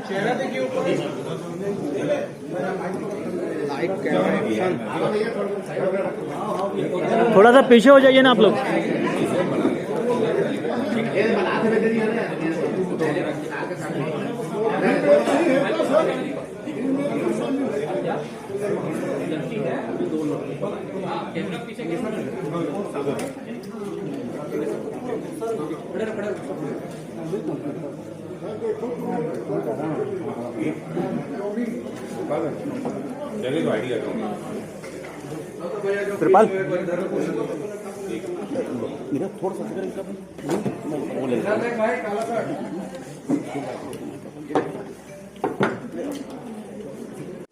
चेहरा देखिए ऊपर। थोड़ा सा पीछे हो जाइए ना आप लोग। त्रिपाल मेरा थोड़ा सा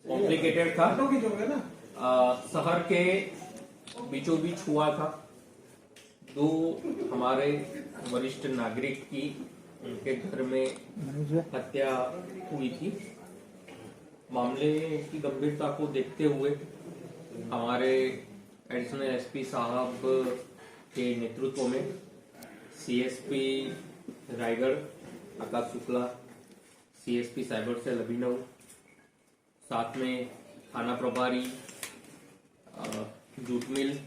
कॉम्प्लिकेटेड था। शहर के बीचों बीच हुआ था। दो हमारे वरिष्ठ नागरिक की उनके घर में हत्या हुई थी। मामले की गंभीरता को देखते हुए हमारे एडिशनल एसपी साहब के नेतृत्व में सीएसपी रायगढ़ आकाश शुक्ला, सीएसपी साइबर सेल अभिनव, साथ में थाना प्रभारी जूट मिल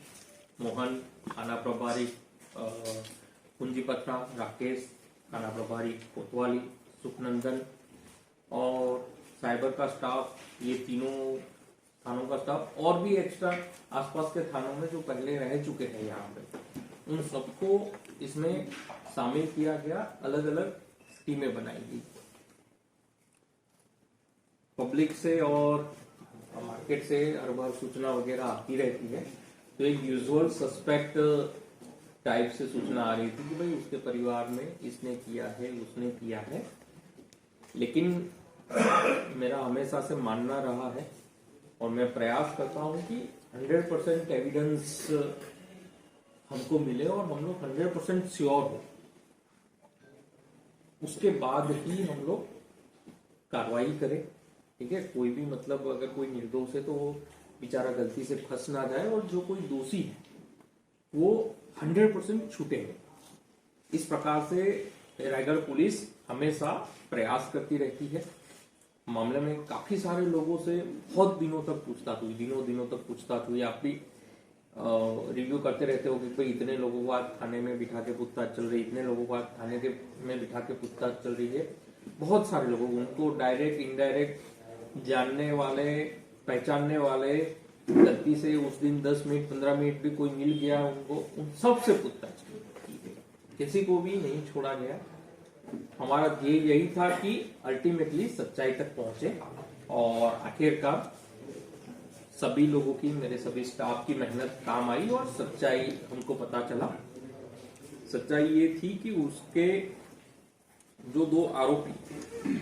मोहन, थाना प्रभारी कुंजीपत्रा राकेश, थाना प्रभारी कोतवाली सुखनंदन और साइबर का स्टाफ, ये तीनों थानों का स्टाफ और भी एक्स्ट्रा आसपास के थानों में जो पहले रह चुके हैं यहाँ पे, उन सबको इसमें शामिल किया गया। अलग अलग टीमें बनाई गई। पब्लिक से और मार्केट से हर बार सूचना वगैरह आती रहती है, तो एक यूजुअल सस्पेक्ट टाइप से सूचना आ रही थी कि भाई उसके परिवार में इसने किया है, उसने किया है। लेकिन मेरा हमेशा से मानना रहा है और मैं प्रयास करता हूं कि 100% एविडेंस हमको मिले और हम लोग 100% श्योर हो, उसके बाद ही हम लोग कार्रवाई करें। ठीक है, कोई भी मतलब अगर कोई निर्दोष है तो वो बेचारा गलती से फंस ना जाए और जो कोई दोषी है वो 100% छूटे। इस प्रकार से रायगढ़ पुलिस हमेशा प्रयास करती रहती है। मामले में काफी सारे लोगों से बहुत दिनों तक पूछताछ हुई, दिनों तक पूछताछ हुई। आप भी रिव्यू करते रहते हो कि भाई इतने लोगों को आज थाने में बिठा के पूछताछ चल रही है, इतने लोगों को आज थाने के में बिठा के पूछताछ चल रही है। बहुत सारे लोगों को, उनको डायरेक्ट इनडायरेक्ट जानने वाले, पहचानने वाले, गलती से उस दिन 10 मिनट 15 मिनट भी कोई मिल गया उनको, उन सबसे पूछताछ की गई, किसी को भी नहीं छोड़ा गया। हमारा ध्येय यही था कि अल्टीमेटली सच्चाई तक पहुंचे और आखिरकार सभी लोगों की, मेरे सभी स्टाफ की मेहनत काम आई और सच्चाई हमको पता चला। सच्चाई ये थी कि उसके जो दो आरोपी,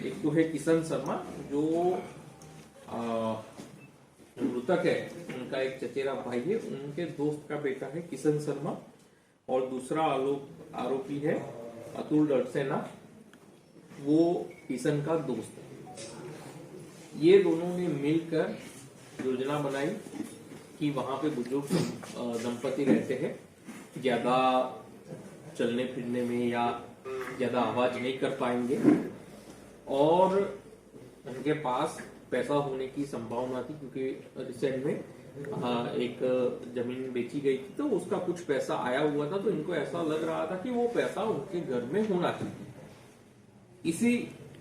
एक तो है किशन शर्मा जो मृतक है, उनका एक चचेरा भाई है, उनके दोस्त का बेटा है किशन शर्मा, और दूसरा आरोपी है अतुल डडसेना, वो किशन का दोस्त है। ये दोनों ने मिलकर योजना बनाई कि वहां पे बुजुर्ग दंपति रहते हैं, ज्यादा चलने फिरने में या ज्यादा आवाज नहीं कर पाएंगे और उनके पास पैसा होने की संभावना थी क्योंकि रिसेंट में एक जमीन बेची गई थी तो उसका कुछ पैसा आया हुआ था, तो इनको ऐसा लग रहा था कि वो पैसा उनके घर में होना चाहिए। इसी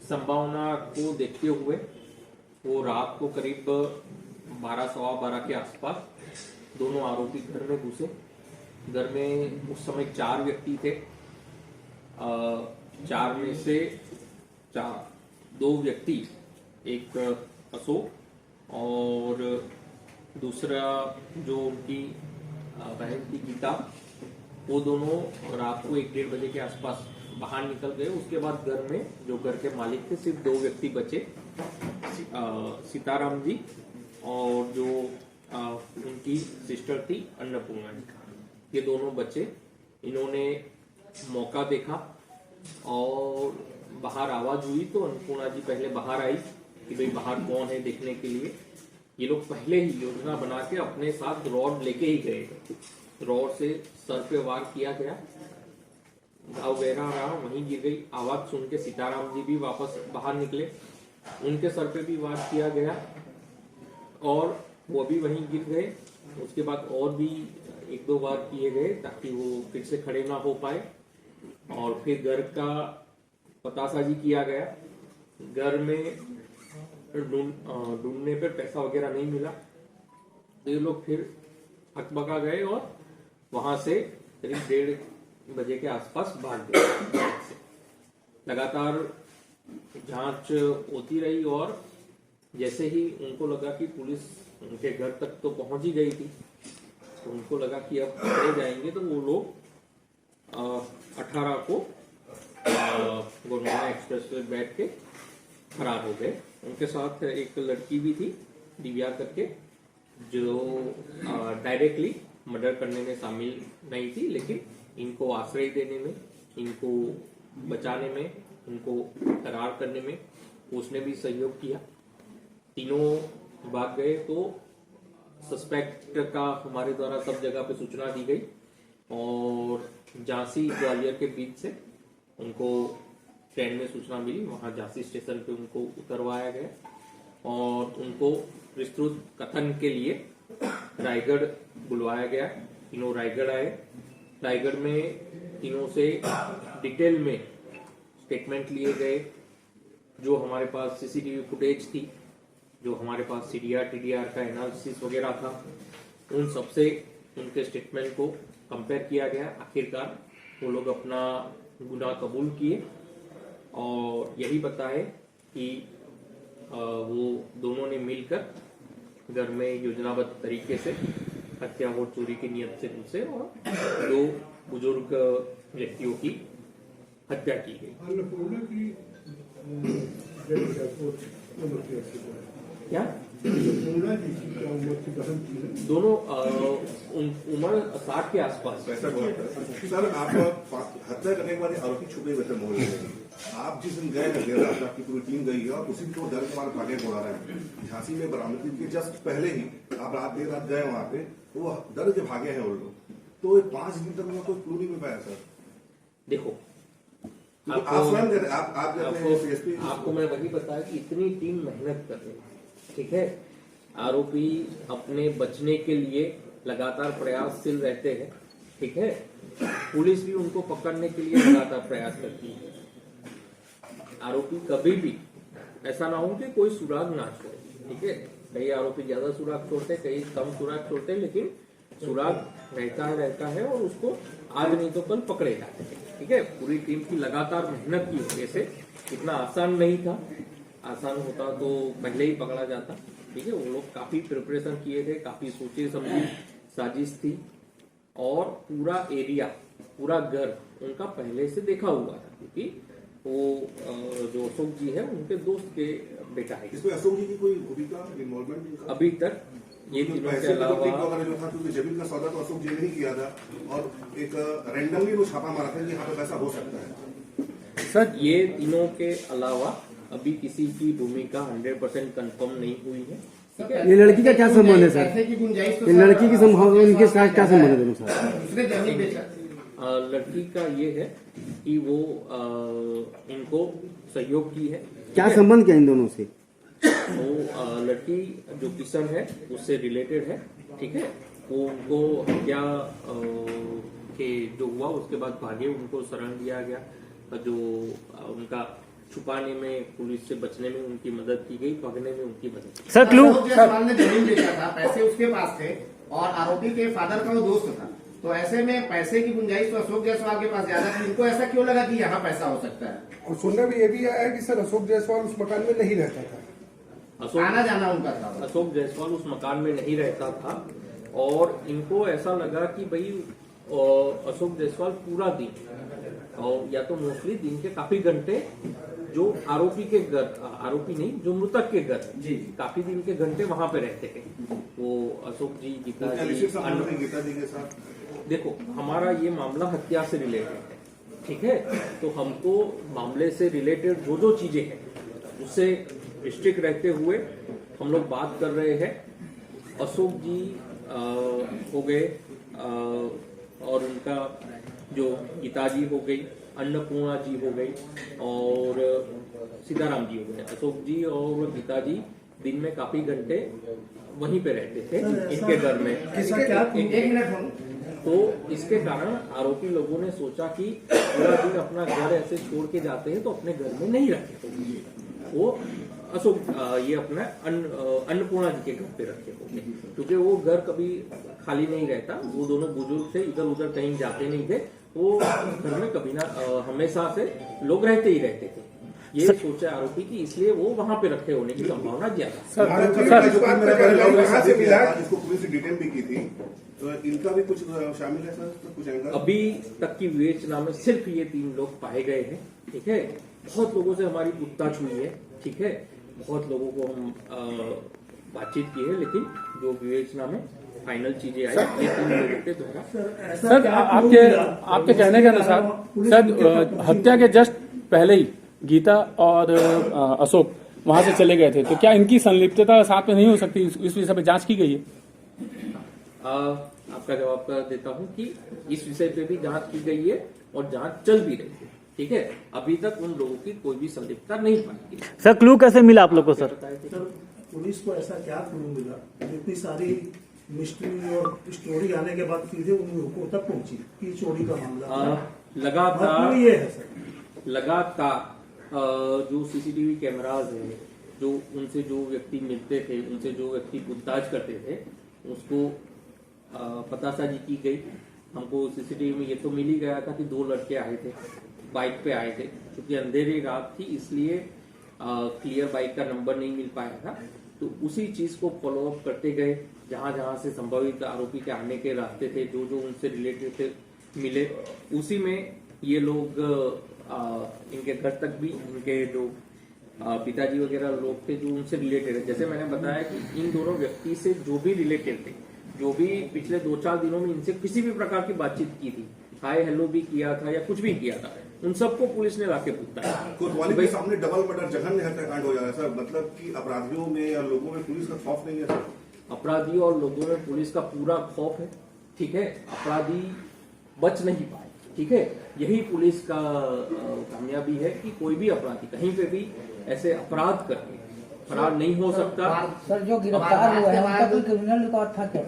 संभावना को देखते हुए वो रात को करीब 12 सवा 12 के आसपास दोनों आरोपी घर में घुसे। घर में उस समय 4 व्यक्ति थे। 4 में से 2 व्यक्ति, एक अशोक और दूसरा जो उनकी बहन थी गीता, वो दोनों रात को 1-1:30 बजे के आसपास बाहर निकल गए। उसके बाद घर में जो घर के मालिक थे सिर्फ 2 व्यक्ति बचे, सीताराम जी और जो उनकी सिस्टर थी अन्नपूर्णा जी, ये दोनों बचे। इन्होंने मौका देखा और बाहर आवाज हुई तो अन्नपूर्णा जी पहले बाहर आई कि भाई बाहर कौन है देखने के लिए। ये लोग पहले ही योजना बना के अपने साथ रॉड लेके ही गए थे। रॉड से सर पे वार किया गया, घाव गहरा रहा, वहीं गिर गई। आवाज सुन के सीताराम जी भी वापस बाहर निकले, उनके सर पे भी वार किया गया और वो भी वहीं गिर गए। उसके बाद और भी 1-2 बार किए गए ताकि वो फिर से खड़े ना हो पाए। और फिर घर का पतासाजी किया गया। घर में ढूंढने पर पैसा वगैरह नहीं मिला तो ये लोग फिर हकबका गए और वहां से करीब 1:30 बजे के आसपास भाग गए। लगातार जांच होती रही और जैसे ही उनको लगा कि पुलिस उनके घर तक तो पहुंच ही गई थी, तो उनको लगा कि अब पकड़े जाएंगे, तो वो लोग 18 को गोंडवाना एक्सप्रेस पे बैठ के फरार हो गए। उनके साथ एक लड़की भी थी, दिव्या करके, जो डायरेक्टली मर्डर करने में शामिल नहीं थी, लेकिन इनको आश्रय देने में, इनको बचाने में, इनको फरार करने में उसने भी सहयोग किया। तीनों भाग गए तो सस्पेक्ट का हमारे द्वारा सब जगह पे सूचना दी गई और झांसी ग्वालियर के बीच से उनको ट्रेन में सूचना मिली। वहां झांसी स्टेशन पे उनको उतरवाया गया और उनको विस्तृत कथन के लिए रायगढ़ बुलवाया गया। तीनों रायगढ़ आए। रायगढ़ में तीनों से डिटेल में स्टेटमेंट लिए गए। जो हमारे पास सीसीटीवी फुटेज थी, जो हमारे पास सीडीआर टीडीआर का एनालिसिस वगैरह था, उन सबसे उनके स्टेटमेंट को कंपेयर किया गया। आखिरकार वो लोग अपना गुनाह कबूल किए और यही बताए कि वो दोनों ने मिलकर घर में योजनाबद्ध तरीके से हत्या और चोरी की नियत से घुसे और 2 बुजुर्ग व्यक्तियों की हत्या की गई। क्या दोनों उम्र 60 के आसपास। सर, आप हत्या करने के बाद आरोपी छुपे हुए थे मोहल्ले में। आप जिस दिन गए देर रात, आपकी पूरी टीम गई है और उसी को डर के मारे भागे उड़ा रहे हैं। झांसी में बरामदगी के जस्ट पहले ही आप देर रात गए वहां पे, तो वो डर के भागे हैं वो लोग। तो 5 दिन तक उन्हें कोई क्लू नहीं मिल पाया सर। देखो, आपको मैं वही बताया कि इतनी टीम मेहनत कर रही है, ठीक है। आरोपी अपने बचने के लिए लगातार प्रयासशील रहते हैं, ठीक है। पुलिस भी उनको पकड़ने के लिए लगातार प्रयास करती है। आरोपी कभी भी ऐसा ना हो कि कोई सुराग ना छोड़े, ठीक है। कई आरोपी ज्यादा सुराग छोड़ते, कई कम सुराग छोड़ते, लेकिन सुराग रहता है और उसको आज नहीं तो कल पकड़े जाते हैं, ठीक है। पूरी टीम की लगातार मेहनत की वजह से इतना आसान नहीं था। आसान होता तो पहले ही पकड़ा जाता, ठीक है। वो लोग काफी प्रिपरेशन किए थे, काफी सोची समझी साजिश थी और पूरा एरिया, पूरा घर उनका पहले से देखा हुआ था, क्योंकि वो जो अशोक जी है उनके दोस्त के बेटा है। इसमें अशोक जी की कोई भूमिका इन्वॉल्वमेंट अभी तक ये तीनों के अलावा जो था, क्योंकि जमीन का सौदा तो अशोक जी ने ही किया था और एक रैंडमली वो छापा मारा था कि यहाँ पे पैसा हो सकता है। सर, ये तीनों के अलावा अभी किसी की भूमिका 100% कंफर्म नहीं हुई है, ठीक है। ये लड़की का क्या संबंध है सर? ये लड़की की संभावना, इनके साथ क्या संबंध है दोनों साथ? लड़की का ये है कि वो इनको सहयोग की है। क्या संबंध क्या इन दोनों से? वो लड़की जो किशन है उससे रिलेटेड है, ठीक है। वो उनको हत्या के जो हुआ उसके बाद भागे, उनको शरण दिया गया। जो उनका छुपाने में, पुलिस से बचने में उनकी मदद की गई, भागने में उनकी मदद की। सर, क्लू जायसवाल ने जमीन बेचा था, पैसे उसके पास थे और आरोपी के फादर का वो दोस्त था, तो ऐसे में पैसे की गुंजाइश तो अशोक जायसवाल के पास ज्यादा थी। इनको ऐसा क्यों लगा कि यहाँ पैसा हो सकता है? और सुनने में ये भी आया कि सर अशोक जायसवाल उस मकान में नहीं रहता था, आना जाना उनका था। अशोक जायसवाल उस मकान में नहीं रहता था और इनको ऐसा लगा कि भाई अशोक जायसवाल पूरा दिन और या तो मोस्टली दिन के काफी घंटे जो आरोपी के घर, आरोपी नहीं जो मृतक के घर जी, काफी दिन के घंटे वहां पे रहते थे वो अशोक जी, गीता जी के साथ। देखो, हमारा ये मामला हत्या से रिलेटेड है, ठीक है। तो हमको मामले से रिलेटेड जो जो चीजें हैं उससे डिस्ट्रिक्ट रहते हुए हम लोग बात कर रहे हैं। अशोक जी हो गए और उनका जो गीता जी हो गई, अन्नपूर्णा जी हो गई और सीताराम जी हो गए। अशोक जी और गीता जी दिन में काफी घंटे वहीं पे रहते थे इनके घर में। एक मिनट हम तो इसके कारण आरोपी लोगों ने सोचा कि पूरा दिन अपना घर ऐसे छोड़ के जाते हैं तो अपने घर में नहीं रखे होंगे, वो अशोक ये अपना अन्नपूर्णा जी के घर पे रखे होंगे, क्योंकि वो घर कभी खाली नहीं रहता। वो दोनों बुजुर्ग थे, इधर उधर कहीं जाते नहीं थे, वो घर में कभी ना हमेशा से लोग रहते ही रहते थे। ये सोचा आरोपी की, इसलिए वो वहां पे रखे होने की संभावना ज्यादा। इसको पुलिस ने डिटेन भी की थी, तो इनका भी कुछ शामिल है सर, तो कुछ एंगल? अभी तक की विवेचना में सिर्फ ये 3 लोग पाए गए हैं, ठीक है। बहुत लोगों से हमारी पूछताछ हुई है, ठीक है, बहुत लोगों को हम बातचीत की है, लेकिन जो विवेचना में फाइनल चीजें आई ये 3 लोगों के द्वारा। सर आपके कहने के अनुसार सर हत्या के जस्ट पहले ही गीता और अशोक वहां से चले गए थे, तो क्या इनकी संलिप्तता साथ में नहीं हो सकती? इस विषय पे जांच की गई है? आपका जवाब देता हूं कि इस विषय पे भी जांच की गई है और जांच चल भी रही है, ठीक है। अभी तक उन लोगों की कोई भी संलिप्तता नहीं पाई गई। सर क्लू कैसे मिला आप लोग को सर? सर पुलिस को ऐसा क्या क्लू मिला, इतनी सारी मिस्ट्री और स्टोरी आने के बाद सीधे उन लोगों तक पहुंची कि चोरी का मामला लगातार ये है सर, लगातार जो सीसीटीवी कैमराज है, जो उनसे जो व्यक्ति मिलते थे, उनसे जो व्यक्ति पूछताछ करते थे, उसको पतासाजी की गई। हमको सीसीटीवी में ये तो मिल ही गया था कि 2 लड़के आए थे, बाइक पे आए थे, क्योंकि अंधेरी रात थी इसलिए क्लियर बाइक का नंबर नहीं मिल पाया था। तो उसी चीज को फॉलो अप करते गए, जहां जहां से संभावित आरोपी के आने के रास्ते थे, जो जो उनसे रिलेटेड थे मिले, उसी में ये लोग इनके घर तक भी, इनके जो पिताजी वगैरह लोग थे जो उनसे रिलेटेड है, जैसे मैंने बताया कि इन दोनों व्यक्ति से जो भी रिलेटेड थे, जो भी पिछले 2-4 दिनों में इनसे किसी भी प्रकार की बातचीत की थी, हाय हेलो भी किया था या कुछ भी किया था, उन सबको पुलिस ने लाके पूछता है। कोतवाली के सामने डबल मर्डर, जघन्य हत्याकांड हो जा रहा है सर, मतलब कि अपराधियों में या लोगों में पुलिस का खौफ नहीं है सर? अपराधियों और लोगों में पुलिस का पूरा खौफ है, ठीक है। अपराधी बच नहीं पाए, ठीक है। यही पुलिस का कामयाबी है कि कोई भी अपराधी कहीं पे भी ऐसे अपराध करके फरार नहीं हो सकता। सर जो गिरफ्तार हुआ है उनका कोई क्रिमिनल रिकॉर्ड था क्या?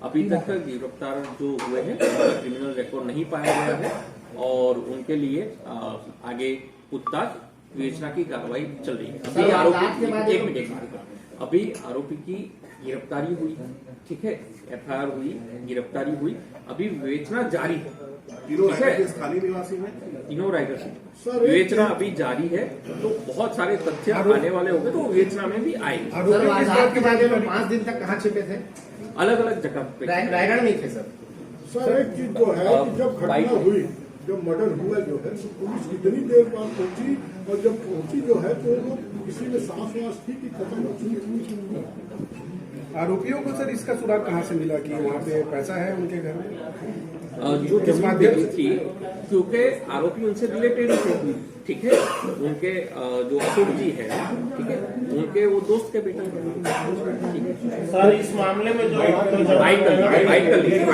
अभी तक गिरफ्तार जो हुए हैं उनका क्रिमिनल रिकॉर्ड नहीं पाया गया है और उनके लिए आगे पूछताछ विवेचना की कार्रवाई चल रही है। अभी आरोपी एक मिनट, अभी आरोपी की गिरफ्तारी हुई, ठीक है, FIR हुई, गिरफ्तारी हुई, अभी विवेचना जारी है। तीनों रायगढ़ के स्थानीय निवासी हैं, तीनों रायगढ़ से विवेचना अभी जारी है, तो बहुत सारे तथ्य आने वाले होंगे, तो विवेचना में भी आएंगे। सर वारदात के बाद में 5 दिन तक कहाँ छिपे थे? अलग अलग जगह पे, रायगढ़ में थे सर। सर एक चीज जो है कि जब घटना हुई, जब मर्डर हुआ जो है, तो पुलिस कितनी देर बाद पहुंची, और जब पहुंची जो है तो वो किसी में सांस वास थी कि खत्म हो चुकी? आरोपियों को सर इसका सुराग कहाँ से मिला कि वहाँ पे पैसा है उनके घर में? जो जमीन मिली थी, क्योंकि आरोपी उनसे रिलेटेड थे, ठीक है। उनके जो अशोक जी है, ठीक है, उनके वो दोस्त के बेटा, ठीक है। सर इस मामले में जो बाइक